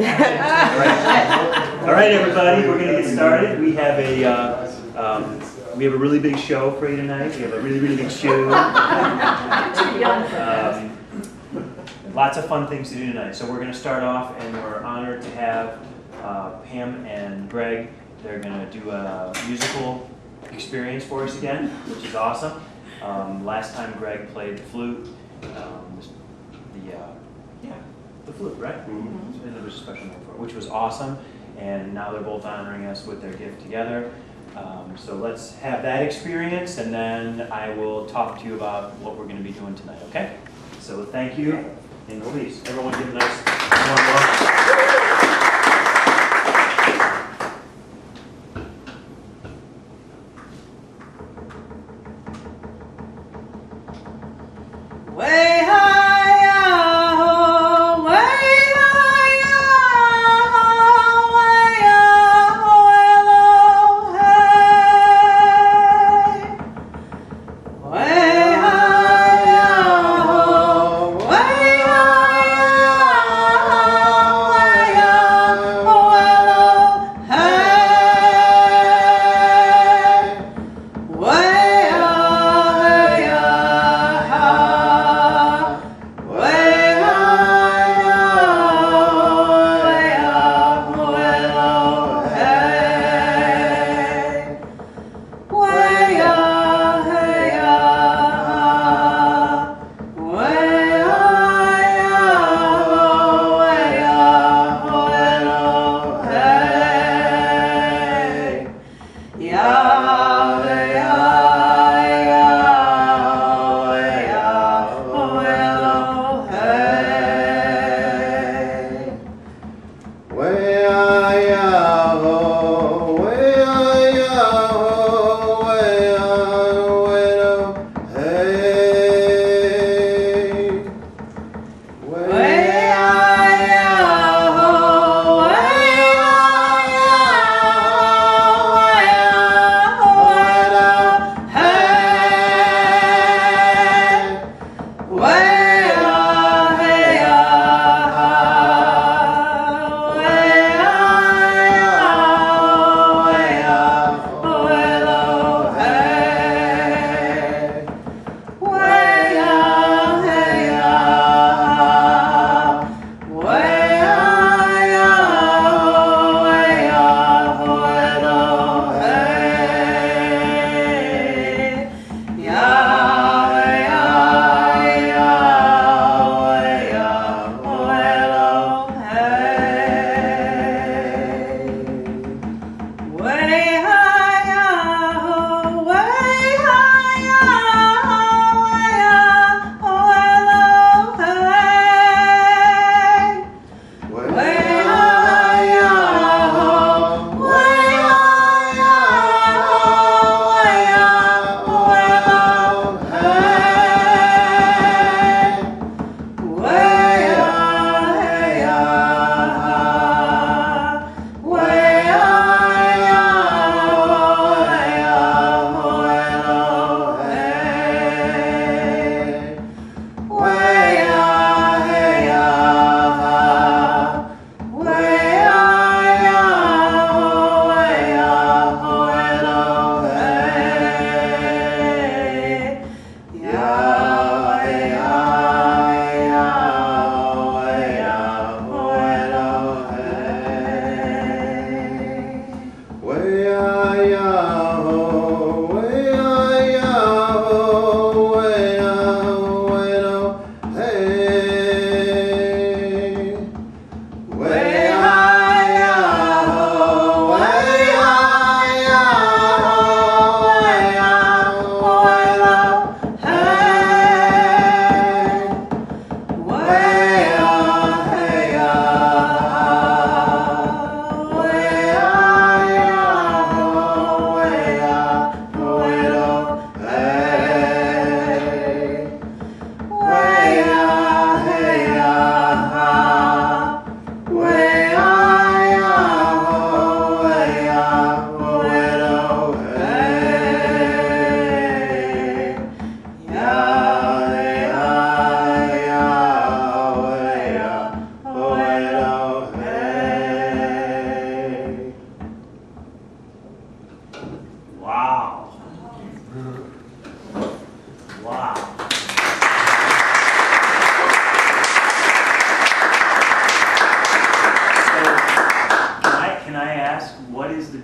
All right, everybody, we're going to get started. We have a really big show for you tonight. We have a really big show. Lots of fun things to do tonight. So we're going to start off, and we're honored to have Pam and Greg. They're going to do a musical experience for us again, which is awesome. Last time Greg played the flute, the flute, right? Mm-hmm. And there was a special name for it, which was awesome. And now they're both honoring us with their gift together. So let's have that experience, and then I will talk to you about what we're going to be doing tonight, okay? So thank you, and please, everyone give a nice warm welcome.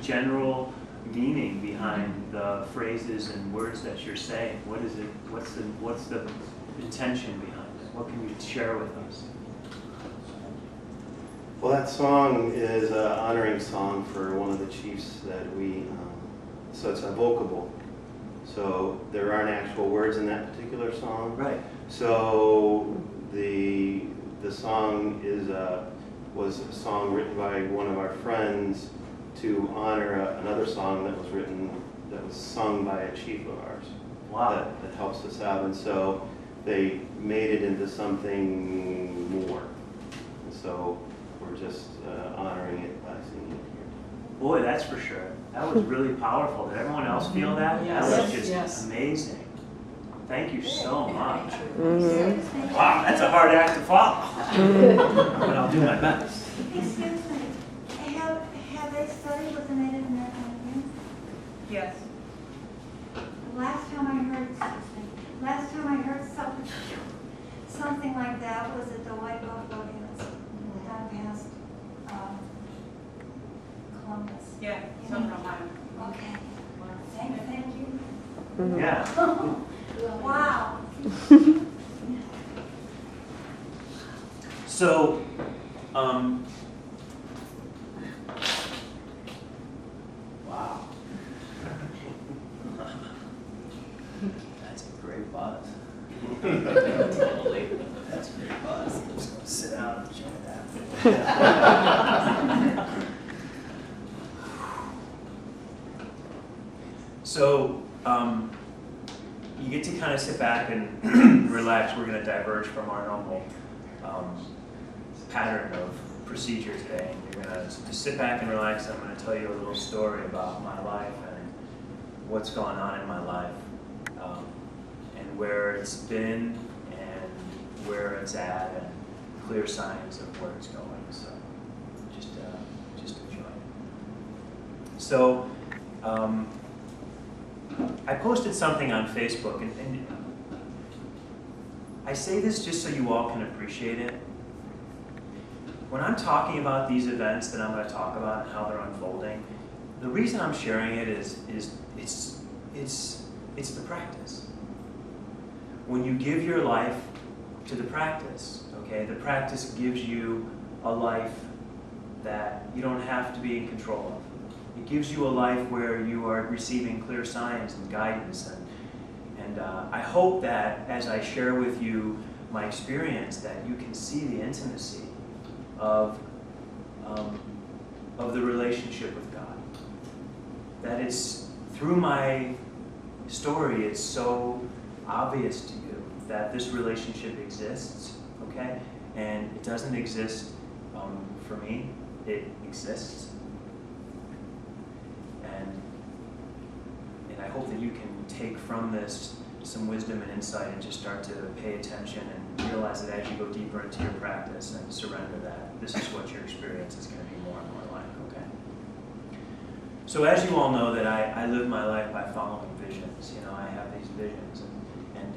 general meaning behind the phrases and words that you're saying? What is it? What's the intention behind it? What can you share with us? Well, that song is an honoring song for one of the chiefs that we, so it's evocable. So there aren't actual words in that particular song. Right. So the song was a song written by one of our friends to honor another song that was sung by a chief of ours. Wow. That helps us out. And so they made it into something more. And so we're just honoring it by singing it here. Boy, that's for sure. That was really powerful. Did everyone else feel that? Yes. That was just Yes. amazing. Thank you so much. Mm-hmm. Wow, that's a hard act to follow. But I'll do my best. Excuse me, have they studied with the Native American Indians? Yes. Last time I heard something like that was at the White Buffalo Hills, down past Columbus. Yeah, Southern Ohio. Okay, thank you. Yeah. Wow. So, wow. That's a great buzz. Totally. That's a great buzz. I'm just gonna sit down and enjoy that. So, you get to kind of sit back and relax. We're going to diverge from our normal pattern of procedure today. And you're going to just sit back and relax. I'm going to tell you a little story about my life and what's gone on in my life, and where it's been and where it's at, and clear signs of where it's going. So just enjoy it. So. I posted something on Facebook, and I say this just so you all can appreciate it. When I'm talking about these events that I'm going to talk about and how they're unfolding, the reason I'm sharing it is it's the practice. When you give your life to the practice, okay, the practice gives you a life that you don't have to be in control of. It gives you a life where you are receiving clear signs and guidance, and I hope that as I share with you my experience, that you can see the intimacy of the relationship with God. That it's through my story, it's so obvious to you that this relationship exists, okay, and it doesn't exist for me. It exists. And I hope that you can take from this some wisdom and insight and just start to pay attention and realize that as you go deeper into your practice and surrender that, this is what your experience is going to be more and more like, okay? So as you all know, that I live my life by following visions. You know, I have these visions, and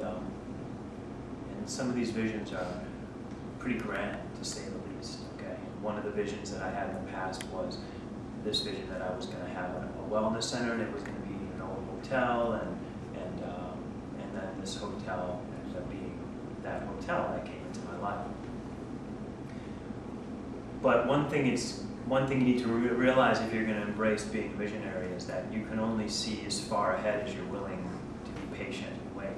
some of these visions are pretty grand, to say the least, okay? One of the visions that I had in the past was this vision that I was going to have a wellness center, and it was going to be an old hotel, and then this hotel ended up being that hotel that came into my life. But one thing you need to realize if you're going to embrace being visionary is that you can only see as far ahead as you're willing to be patient and wait.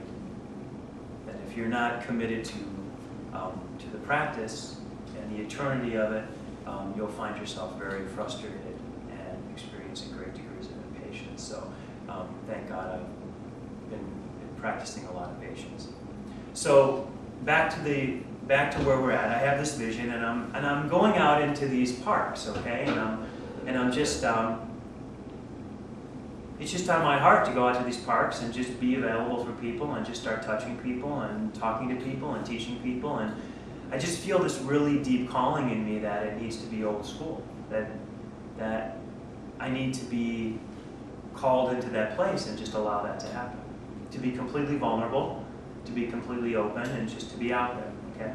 That if you're not committed to the practice and the eternity of it, you'll find yourself very frustrated and experiencing great degrees of impatience. So thank God I've been practicing a lot of patience. So back to where we're at. I have this vision, and I'm going out into these parks, okay? And I'm just it's just on my heart to go out to these parks and just be available for people and just start touching people and talking to people and teaching people, and I just feel this really deep calling in me that it needs to be old school, that I need to be called into that place and just allow that to happen. To be completely vulnerable, to be completely open, and just to be out there, okay?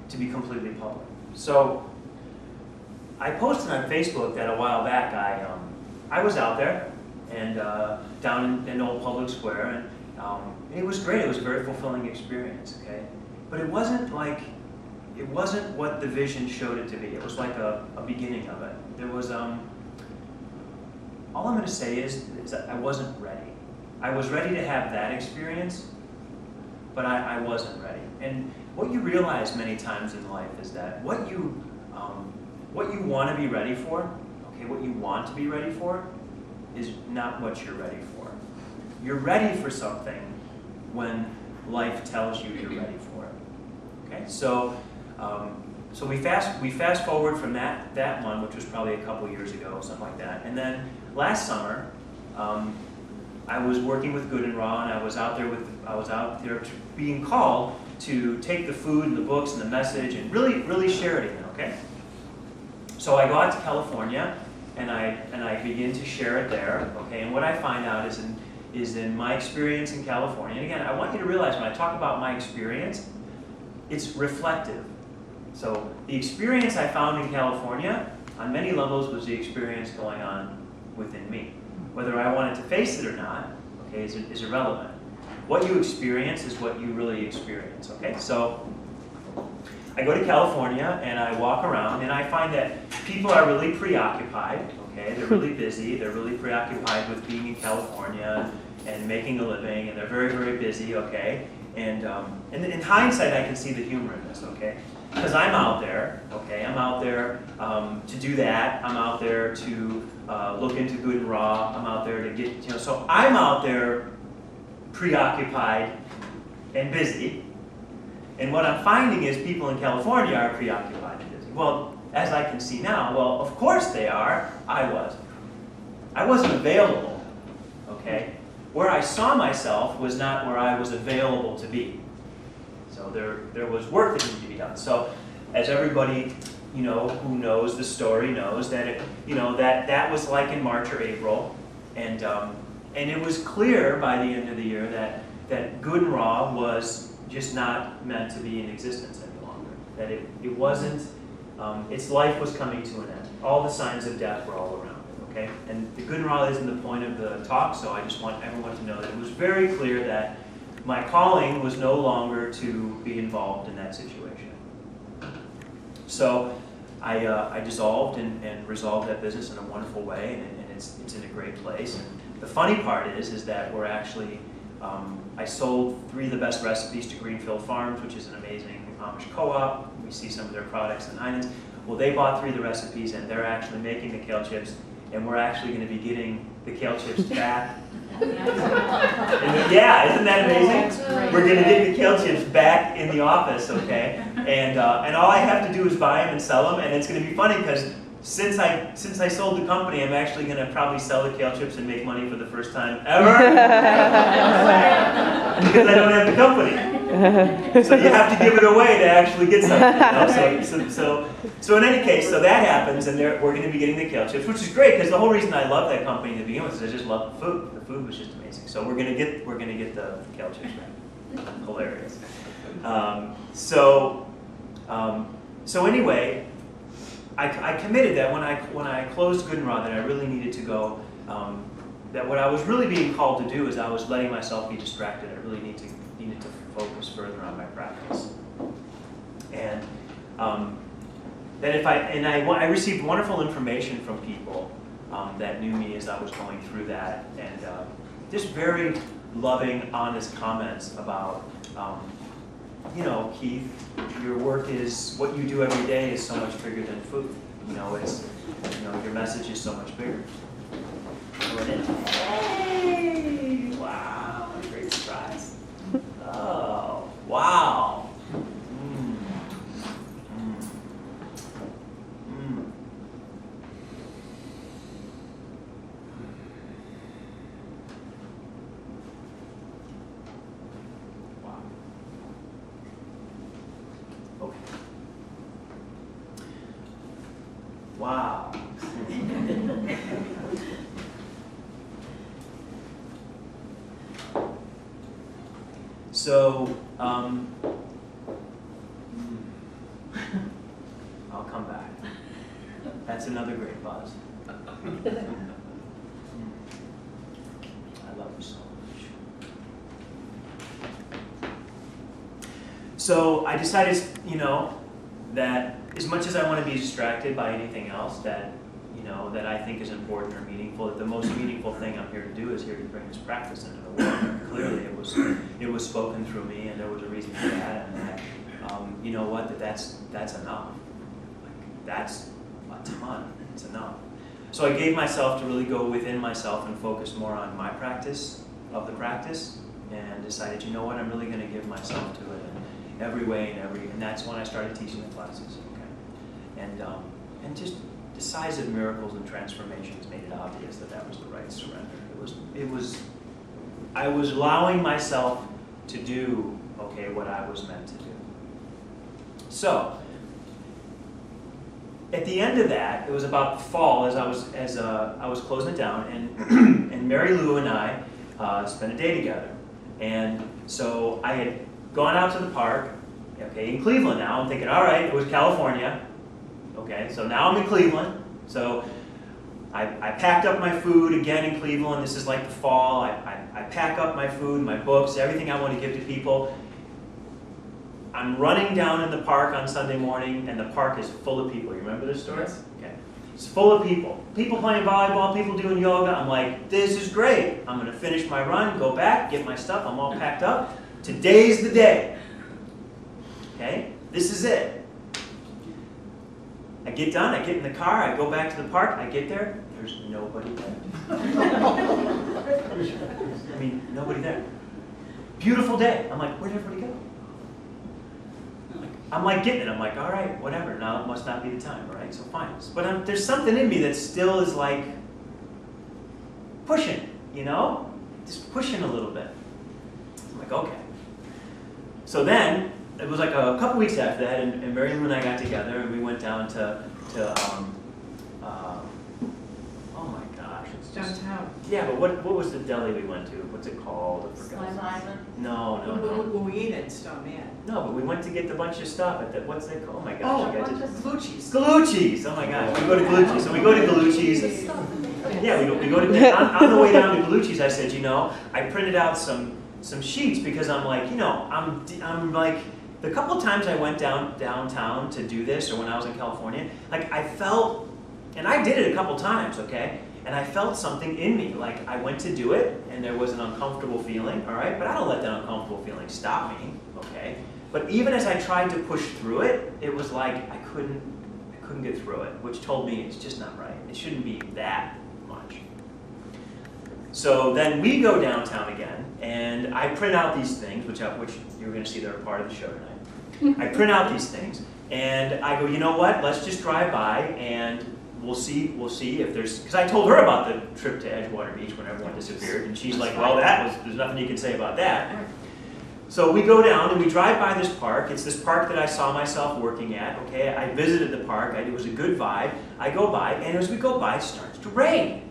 To be completely public. So I posted on Facebook that a while back I was out there and down in Old Public Square, and it was great. It was a very fulfilling experience. Okay, but it wasn't what the vision showed it to be. It was like a beginning of it. There was all I'm going to say is that I wasn't ready. I was ready to have that experience, but I wasn't ready. And what you realize many times in life is that what you want to be ready for, okay, what you want to be ready for, is not what you're ready for. You're ready for something when life tells you you're ready for it. Okay, so we fast forward from that one, which was probably a couple years ago, something like that, and then last summer, I was working with Good and Raw, and I was out there being called to take the food and the books and the message and really share it again. Okay, so I go out to California and I begin to share it there. Okay, and what I find out is in my experience in California. And again, I want you to realize when I talk about my experience, it's reflective. So the experience I found in California, on many levels, was the experience going on within me. Whether I wanted to face it or not, okay, is irrelevant. What you experience is what you really experience, okay? So I go to California and I walk around and I find that people are really preoccupied, okay? They're really busy, they're really preoccupied with being in California and making a living, and they're very, very busy, okay? And in hindsight, I can see the humor in this, okay? Because I'm out there, okay? I'm out there to do that. I'm out there to look into Good and Raw. I'm out there to get, so I'm out there preoccupied and busy. And what I'm finding is people in California are preoccupied and busy. Well, as I can see now, well, of course they are. I wasn't available, okay? Where I saw myself was not where I was available to be. So there was work that needed to be done. So as everybody, who knows the story knows that that was like in March or April, and it was clear by the end of the year that Good and Raw was just not meant to be in existence any longer. That it wasn't. Its life was coming to an end. All the signs of death were all around it. Okay, and the Good and Raw isn't the point of the talk. So I just want everyone to know that it was very clear that my calling was no longer to be involved in that situation. So I dissolved and resolved that business in a wonderful way, and it's in a great place. And the funny part is that we're actually, I sold 3 of the best recipes to Greenfield Farms, which is an amazing Amish co-op. We see some of their products in Heinen's. Well, they bought 3 of the recipes, and they're actually making the kale chips, and we're actually going to be getting the kale chips back. Yeah, isn't that amazing? We're going to get the kale chips back in the office, okay? And all I have to do is buy them and sell them, and it's going to be funny because since I sold the company, I'm actually going to probably sell the kale chips and make money for the first time ever because I don't have the company. So you have to give it away to actually get something. So in any case, so that happens, and we're going to be getting the kale chips, which is great because the whole reason I love that company to begin with is I just love the food. The food was just amazing. So we're going to get the kale chips back. Hilarious. So anyway, I committed that when I closed Good and Raw that I really needed to go. That what I was really being called to do is I was letting myself be distracted. I really needed to focus further on my practice. And that I received wonderful information from people that knew me as I was going through that, and just very loving, honest comments about, Keith, your work is, what you do every day is so much bigger than food. Your message is so much bigger. Hey, wow, what a great surprise. Oh, wow. Wow. Okay. Wow. So, I'll come back. That's another great buzz. I love you so much. So I decided, that as much as I want to be distracted by anything else that I think is important or meaningful, that the most meaningful thing I'm here to do is here to bring this practice into the world. Clearly, it was spoken through me, and there was a reason for that. And that, you know what? That's enough. Like, that's a ton. It's enough. So I gave myself to really go within myself and focus more on my practice of the practice, and decided, you know what? I'm really going to give myself to it in every way and that's when I started teaching the classes. Okay, and just the size of miracles and transformations made it obvious that was the right surrender. I was allowing myself to do, what I was meant to do. So, at the end of that, it was about fall as I was closing it down, and Mary Lou and I spent a day together. And so I had gone out to the park, in Cleveland now. I'm thinking, all right, it was California. Okay, so now I'm in Cleveland. So I packed up my food again in Cleveland. This is like the fall. I pack up my food, my books, everything I want to give to people. I'm running down in the park on Sunday morning, and the park is full of people. You remember this story? Yes. Okay. It's full of people. People playing volleyball, people doing yoga. I'm like, this is great. I'm going to finish my run, go back, get my stuff. I'm all packed up. Today's the day. Okay? This is it. I get done, I get in the car, I go back to the park, I get there, there's nobody there. Nobody there. Beautiful day. I'm like, where'd everybody go? I'm like getting it. I'm like, all right, whatever. Now it must not be the time, all right? So fine. But there's something in me that still is like pushing, just pushing a little bit. I'm like, okay. So then, it was like a couple weeks after that, and Mary Lou and I got together, and we went down to oh my gosh. It's just, Downtown. yeah, but what was the deli we went to? What's it called? I forgot. Slime Island? No. Well, we ate at Stone Man. No, but we went to get a bunch of stuff at that, what's it called? Oh my gosh. Oh, you guys bunch of Galucci's. Galucci's! Oh my gosh, we go to Galucci's. So we go to Galucci's. Yeah, we go to, on the way down to Galucci's, I said, I printed out some sheets because I'm like, I'm like, the couple times I went downtown to do this, or when I was in California, like I felt, and I did it a couple times, okay? And I felt something in me, like I went to do it, and there was an uncomfortable feeling, all right? But I don't let that uncomfortable feeling stop me, okay? But even as I tried to push through it, it was like I couldn't get through it, which told me it's just not right. It shouldn't be that much. So then we go downtown again, and I print out these things, which you're going to see they're a part of the show tonight. I print out these things, and I go, you know what? Let's just drive by, and we'll see if there's, because I told her about the trip to Edgewater Beach when everyone disappeared, and she's like, well, there's nothing you can say about that. So we go down and we drive by this park. It's this park that I saw myself working at, okay? I visited the park. It was a good vibe. I go by, and as we go by, it starts to rain.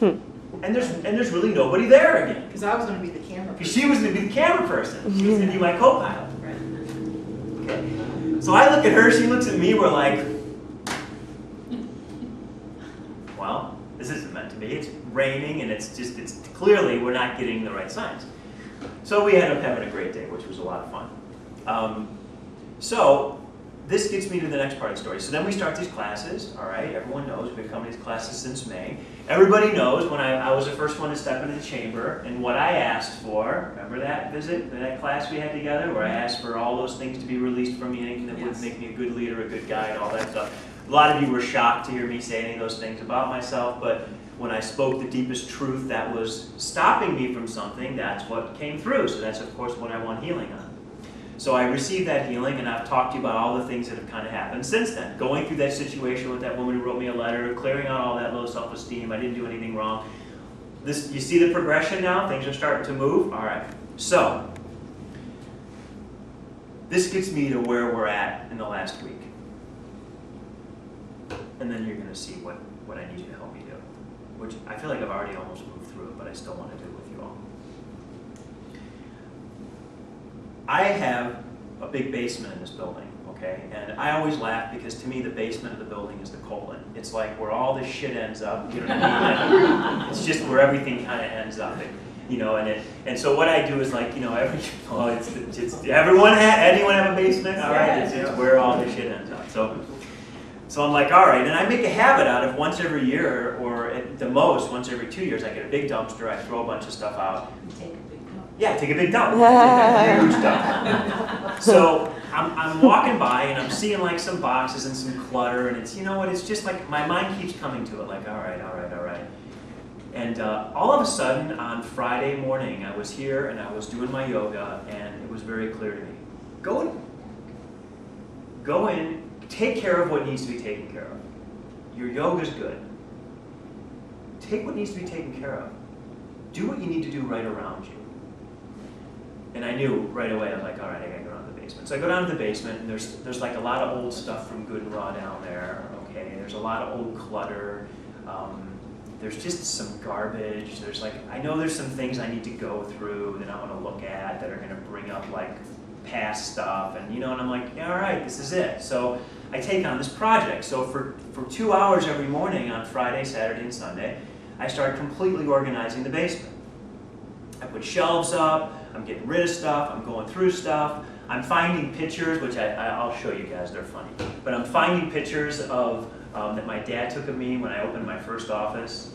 And there's really nobody there again. Because I was going to be the camera Because person. she was going to be the camera person. She was going to be my co-pilot. Right. Okay. So I look at her, she looks at me, we're like, well, this isn't meant to be. It's raining, and it's clearly we're not getting the right signs. So we ended up having a great day, which was a lot of fun. So this gets me to the next part of the story. So then we start these classes, all right? Everyone knows we've been coming to these classes since May. Everybody knows when I was the first one to step into the chamber, and what I asked for, remember that visit, that class we had together, where I asked for all those things to be released from me, anything that would make me a good leader, a good guide, all that stuff. A lot of you were shocked to hear me say any of those things about myself, but when I spoke the deepest truth that was stopping me from something, that's what came through. So that's, of course, what I want healing on. So I received that healing, and I've talked to you about all the things that have kind of happened since then. Going through that situation with that woman who wrote me a letter, clearing out all that low self-esteem, I didn't do anything wrong. You see the progression now? Things are starting to move? All right. So, this gets me to where we're at in the last week. And then you're going to see what I need you to help me do. Which I feel like I've already almost moved through it, but I still want to do it with you all. I have a big basement in this building, okay? okay? And I always laugh because to me the basement of the building is the colon. It's like where all this shit ends up, you know what I mean? It's just where everything kind of ends up. You know, and so what I do is like, you know, anyone have a basement? All right, it's where all this shit ends up. So I'm like, all right, and I make a habit out of once every year, or at the most once every 2 years, I get a big dumpster, I throw a bunch of stuff out. Take a big dump. Yeah, take a big dump. Huge dump. So I'm walking by and I'm seeing like some boxes and some clutter, and it's, you know what, it's just like my mind keeps coming to it, like, all right. And all of a sudden on Friday morning, I was here and I was doing my yoga, and it was very clear to me. Go in, take care of what needs to be taken care of. Your yoga's good. Take what needs to be taken care of. Do what you need to do right around you. And I knew right away, I was like, all right, I gotta go down to the basement. So I go down to the basement, and there's like a lot of old stuff from Good and Raw down there, okay? There's a lot of old clutter. There's just some garbage. There's like, I know there's some things I need to go through that I want to look at that are going to bring up like past stuff, and you know, and I'm like, yeah, all right, this is it. So I take on this project. So for 2 hours every morning on Friday, Saturday, and Sunday, I start completely organizing the basement. I put shelves up, I'm getting rid of stuff, I'm going through stuff, I'm finding pictures, which I'll show you guys, they're funny. But I'm finding pictures of that my dad took of me when I opened my first office,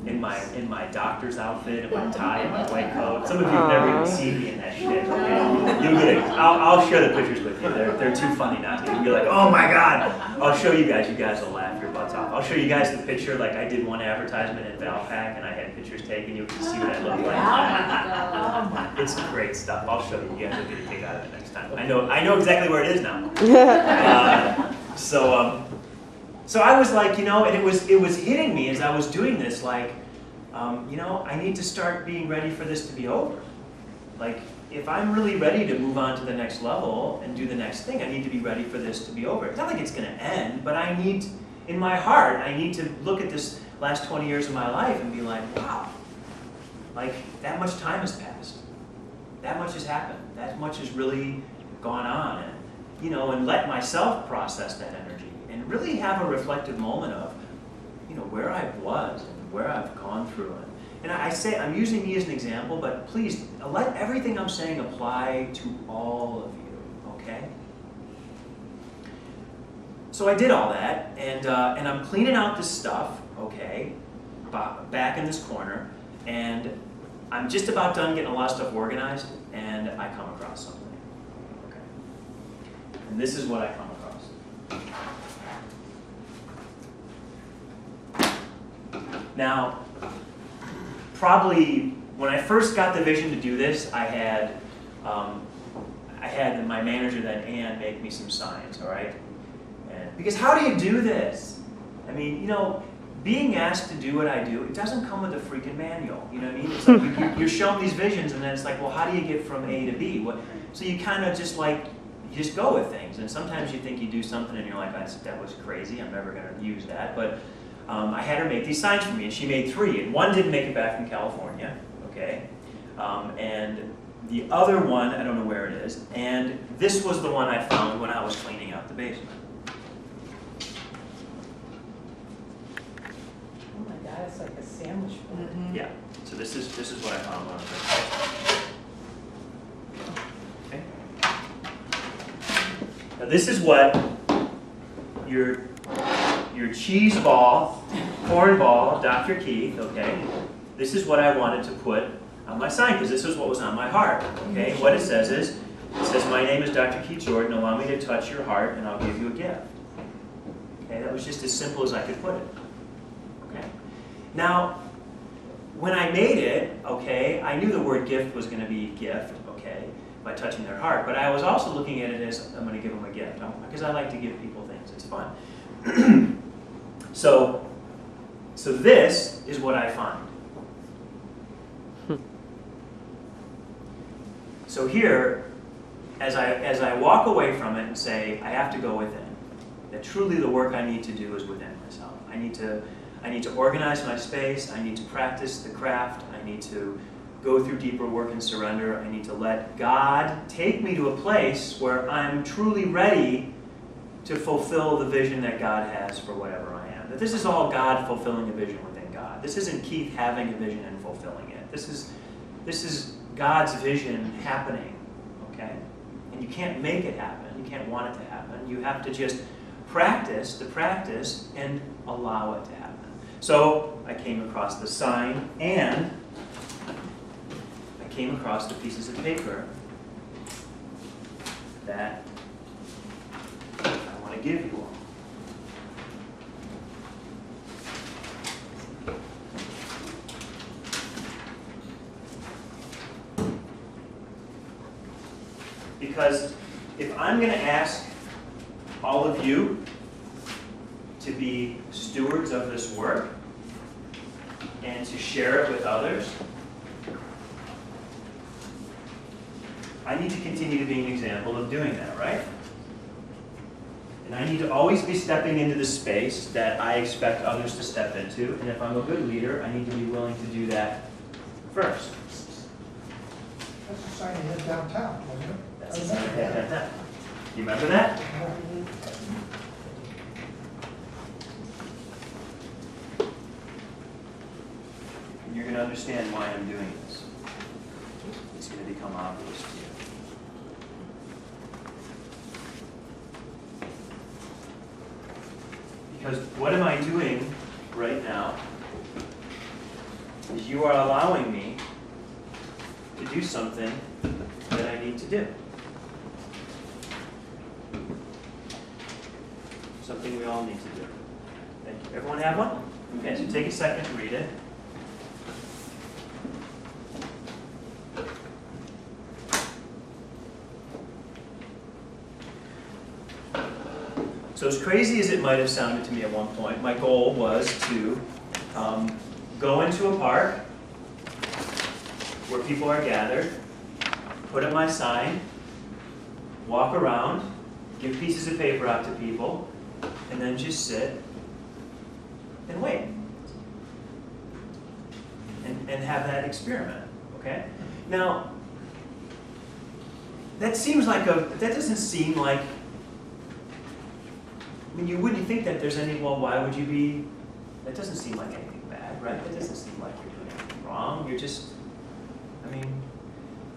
in my doctor's outfit, and my tie, and my white coat. Some of you have never even seen me in that shit. Okay? You'll get it. I'll share the pictures with you. They're too funny not to. You'll be like, oh my god. I'll show you guys. You guys will laugh your butts off. I'll show you guys the picture. Like I did one advertisement at Valpak, and I had pictures taken. You can see what I look like. It's great stuff. I'll show you. You guys will get a kick out of it next time. I know exactly where it is now. So I was like, you know, and it was hitting me as I was doing this, like, you know, I need to start being ready for this to be over. Like, if I'm really ready to move on to the next level and do the next thing, I need to be ready for this to be over. It's not like it's going to end, but I need, in my heart, I need to look at this last 20 years of my life and be like, wow, like, that much time has passed. That much has happened. That much has really gone on. And, you know, and let myself process that energy. And really have a reflective moment of, you know, where I was and where I've gone through it. And I say, I'm using me as an example, but please, let everything I'm saying apply to all of you, okay? So I did all that, and I'm cleaning out this stuff, okay, back in this corner, and I'm just about done getting a lot of stuff organized, and I come across something, okay? And this is what I come across. Now, probably when I first got the vision to do this, I had my manager then, Ann, make me some signs, all right? And, because how do you do this? I mean, you know, being asked to do what I do, it doesn't come with a freaking manual, you know what I mean? It's like you're shown these visions, and then it's like, well, how do you get from A to B? So you kind of just like, you just go with things, and sometimes you think you do something and you're like, that was crazy, I'm never going to use that, but I had her make these signs for me, and she made 3, and one didn't make it back from California, okay? And the other one, I don't know where it is, and this was the one I found when I was cleaning out the basement. Oh my God, it's like a sandwich board. Mm-hmm. Yeah, so this is what I found when I was okay. Now this is what your cheese ball, corn ball, Dr. Keith, okay? This is what I wanted to put on my sign, because this is what was on my heart, okay? What it says, my name is Dr. Keith Jordan, allow me to touch your heart and I'll give you a gift. Okay, that was just as simple as I could put it, okay? Now, when I made it, okay, I knew the word gift was going to be gift, okay, by touching their heart, but I was also looking at it as I'm going to give them a gift, because I like to give people things, it's fun. So this is what I find. So here, as I walk away from it and say, I have to go within, that truly the work I need to do is within myself. I need to organize my space, I need to practice the craft, I need to go through deeper work and surrender. I need to let God take me to a place where I'm truly ready to fulfill the vision that God has for whatever I am. That this is all God fulfilling a vision within God. This isn't Keith having a vision and fulfilling it. This is God's vision happening, okay? And you can't make it happen. You can't want it to happen. You have to just practice the practice and allow it to happen. So I came across the sign, and I came across the pieces of paper that I want to give you all. Because if I'm going to ask all of you to be stewards of this work and to share it with others, I need to continue to be an example of doing that, right? And I need to always be stepping into the space that I expect others to step into. And if I'm a good leader, I need to be willing to do that first. That's the sign you had downtown, wasn't it? That's the sign I had at that. You remember that? And you're going to understand why I'm doing this. It's going to become obvious to you. Because what am I doing right now is you are allowing me to do something that I need to do. Something we all need to do. Thank you. Everyone have one? Okay, so take a second to read it. So as crazy as it might have sounded to me at one point, my goal was to go into a park where people are gathered, put up my sign, walk around, give pieces of paper out to people, and then just sit and wait. And have that experiment, okay? Now, that doesn't seem like, I mean, you wouldn't think that there's any, well, why would you be, that doesn't seem like anything bad, right? That doesn't seem like you're doing anything wrong. You're just, I mean,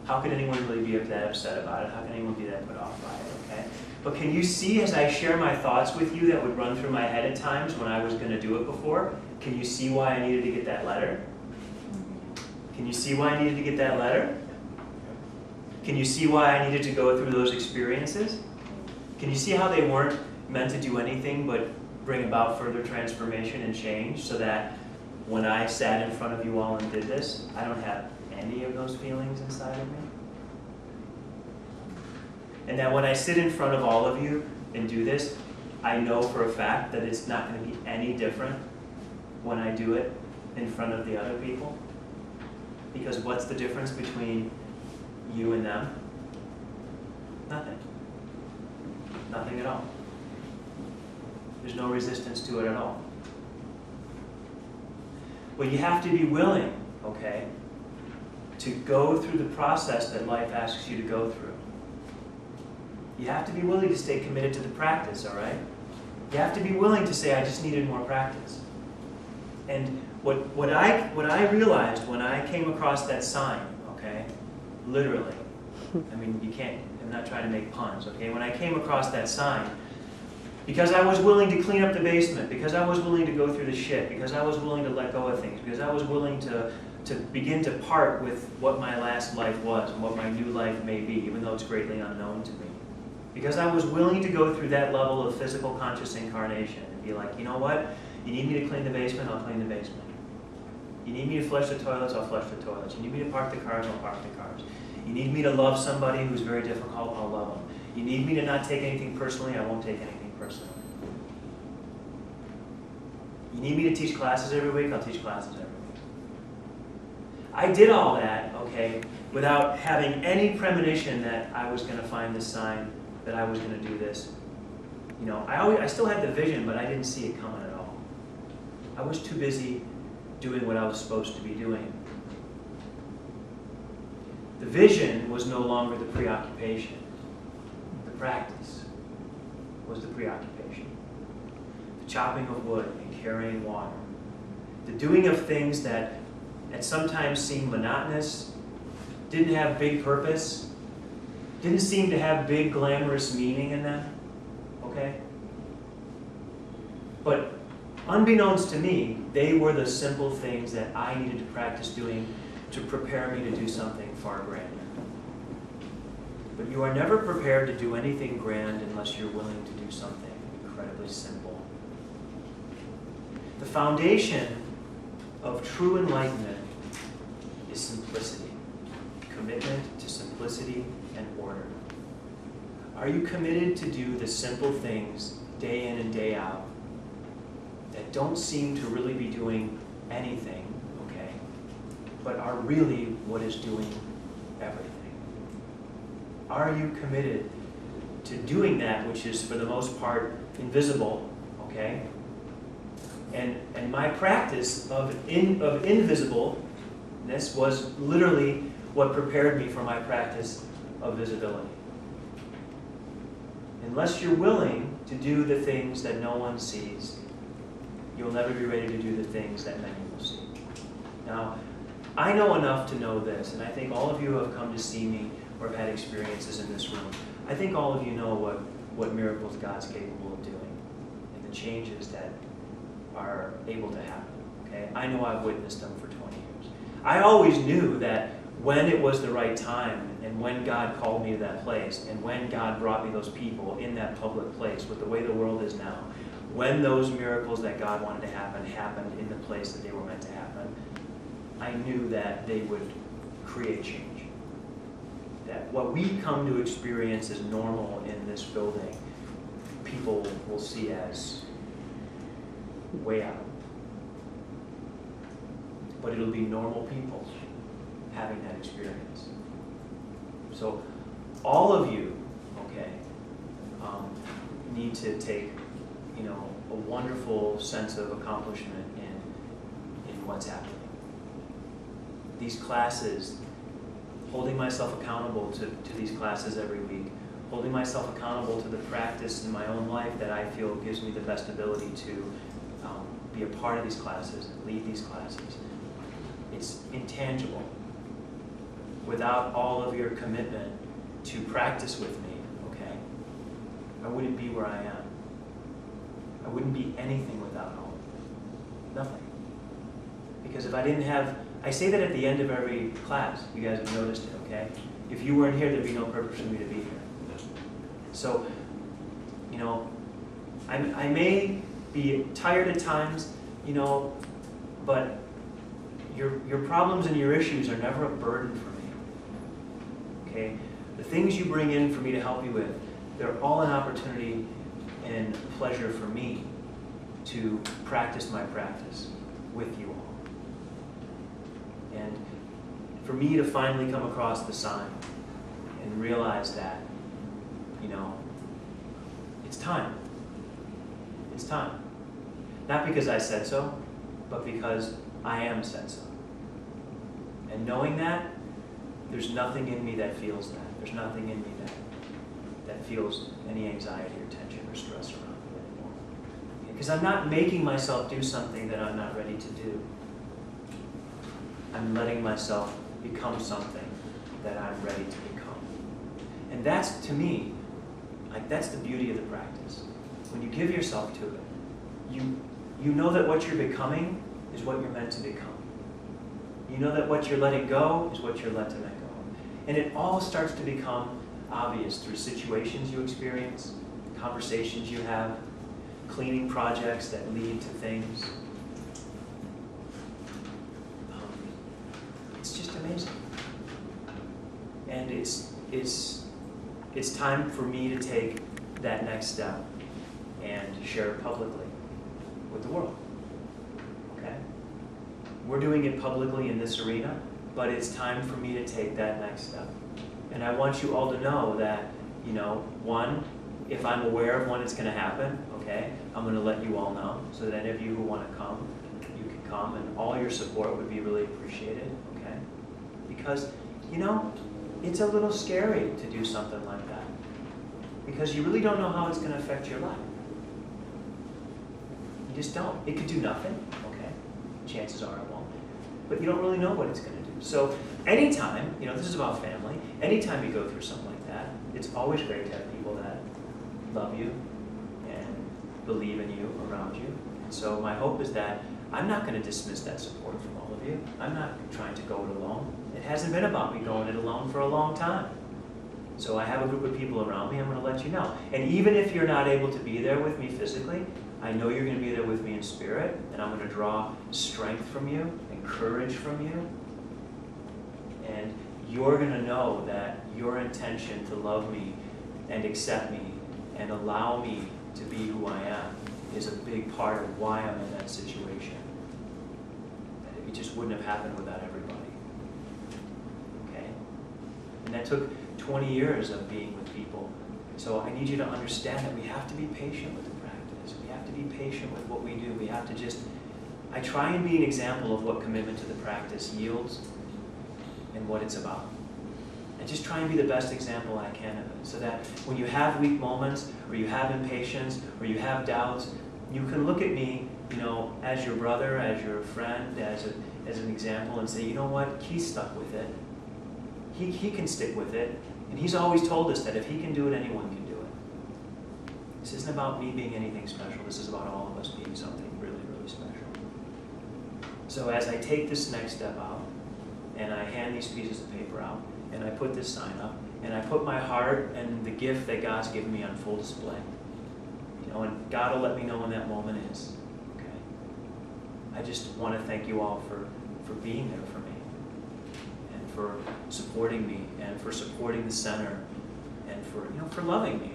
how could anyone really be that upset about it? How can anyone be that put off by it, okay? But can you see as I share my thoughts with you that would run through my head at times when I was going to do it before? Can you see why I needed to get that letter? Can you see why I needed to get that letter? Can you see why I needed to go through those experiences? Can you see how they weren't meant to do anything but bring about further transformation and change, so that when I sat in front of you all and did this, I don't have any of those feelings inside of me? And that when I sit in front of all of you and do this, I know for a fact that it's not going to be any different when I do it in front of the other people. Because what's the difference between you and them? Nothing. Nothing at all. There's no resistance to it at all. Well, you have to be willing, okay, to go through the process that life asks you to go through. You have to be willing to stay committed to the practice, all right? You have to be willing to say, I just needed more practice. And what I realized when I came across that sign, okay, literally, I mean, you can't, I'm not trying to make puns, okay? When I came across that sign, because I was willing to clean up the basement, because I was willing to go through the shit, because I was willing to let go of things, because I was willing to begin to part with what my last life was and what my new life may be, even though it's greatly unknown to me. Because I was willing to go through that level of physical conscious incarnation and be like, you know what? You need me to clean the basement, I'll clean the basement. You need me to flush the toilets, I'll flush the toilets. You need me to park the cars, I'll park the cars. You need me to love somebody who's very difficult, I'll love them. You need me to not take anything personally, I won't take anything personally. You need me to teach classes every week, I'll teach classes every week. I did all that, okay, without having any premonition that I was going to find this sign, that I was going to do this. You know, I still had the vision, but I didn't see it coming at all. I was too busy doing what I was supposed to be doing. The vision was no longer the preoccupation. The practice was the preoccupation. The chopping of wood and carrying water. The doing of things that sometimes seemed monotonous, didn't have big purpose, didn't seem to have big glamorous meaning in them, okay? But unbeknownst to me, they were the simple things that I needed to practice doing to prepare me to do something far grander. But you are never prepared to do anything grand unless you're willing to do something incredibly simple. The foundation of true enlightenment is simplicity, commitment to simplicity and order. Are you committed to do the simple things day in and day out that don't seem to really be doing anything, okay, but are really what is doing everything? Are you committed to doing that which is for the most part invisible, okay? And my practice of invisibleness was literally what prepared me for my practice of visibility. Unless you're willing to do the things that no one sees, you'll never be ready to do the things that many will see. Now, I know enough to know this, and I think all of you who have come to see me or have had experiences in this room, I think all of you know what miracles God's capable of doing and the changes that are able to happen. Okay? I know I've witnessed them for 20 years. I always knew that when it was the right time and when God called me to that place and when God brought me those people in that public place with the way the world is now, when those miracles that God wanted to happen happened in the place that they were meant to happen, I knew that they would create change. That what we come to experience as normal in this building, people will see as way out. But it'll be normal people having that experience. So all of you, okay, need to take, a wonderful sense of accomplishment in what's happening. These classes, holding myself accountable to these classes every week, holding myself accountable to the practice in my own life that I feel gives me the best ability to be a part of these classes and lead these classes. It's intangible. Without all of your commitment to practice with me, okay, I wouldn't be where I am. I wouldn't be anything without all of it. Nothing. Because if I didn't have, I say that at the end of every class, you guys have noticed it, okay? If you weren't here, there'd be no purpose for me to be here. So, I may be tired at times, but your problems and your issues are never a burden for me, okay? The things you bring in for me to help you with, they're all an opportunity and pleasure for me to practice my practice with you all. And for me to finally come across the sign and realize that, it's time. It's time. Not because I said so, but because I am said so. And knowing that, there's nothing in me that feels that. There's nothing in me that feels any anxiety or tension or stress around it anymore. Because I'm not making myself do something that I'm not ready to do. I'm letting myself become something that I'm ready to become. And that's, to me, that's the beauty of the practice. When you give yourself to it, you know that what you're becoming is what you're meant to become. You know that what you're letting go is what you're let to let go. And it all starts to become obvious through situations you experience, conversations you have, cleaning projects that lead to things. It's just amazing. And it's time for me to take that next step and share it publicly with the world. Okay? We're doing it publicly in this arena, but it's time for me to take that next step. And I want you all to know that, one, if I'm aware of when it's going to happen, okay, I'm going to let you all know so that any of you who want to come, you can come, and all your support would be really appreciated, okay? Because, it's a little scary to do something like that because you really don't know how it's going to affect your life. You just don't. It could do nothing, okay? Chances are it won't. But you don't really know what it's going to do. So anytime, this is about family, anytime you go through something like that, it's always great to have people that love you and believe in you around you. And so my hope is that I'm not going to dismiss that support from all of you. I'm not trying to go it alone. It hasn't been about me going it alone for a long time. So I have a group of people around me, I'm going to let you know. And even if you're not able to be there with me physically, I know you're going to be there with me in spirit, and I'm going to draw strength from you and courage from you. And you're going to know that your intention to love me and accept me and allow me to be who I am is a big part of why I'm in that situation. It just wouldn't have happened without everybody. Okay? And that took 20 years of being with people. So I need you to understand that we have to be patient with the practice. We have to be patient with what we do. We have to just, I try and be an example of what commitment to the practice yields and what it's about. I just try and be the best example I can of it, so that when you have weak moments, or you have impatience, or you have doubts, you can look at me, as your brother, as your friend, as an example, and say, you know what, he's stuck with it. He can stick with it, and he's always told us that if he can do it, anyone can do it. This isn't about me being anything special. This is about all of us being something really, really special. So as I take this next step out, and I hand these pieces of paper out, and I put this sign up, and I put my heart and the gift that God's given me on full display. And God will let me know when that moment is. Okay? I just want to thank you all for being there for me, and for supporting me, and for supporting the center, and for loving me.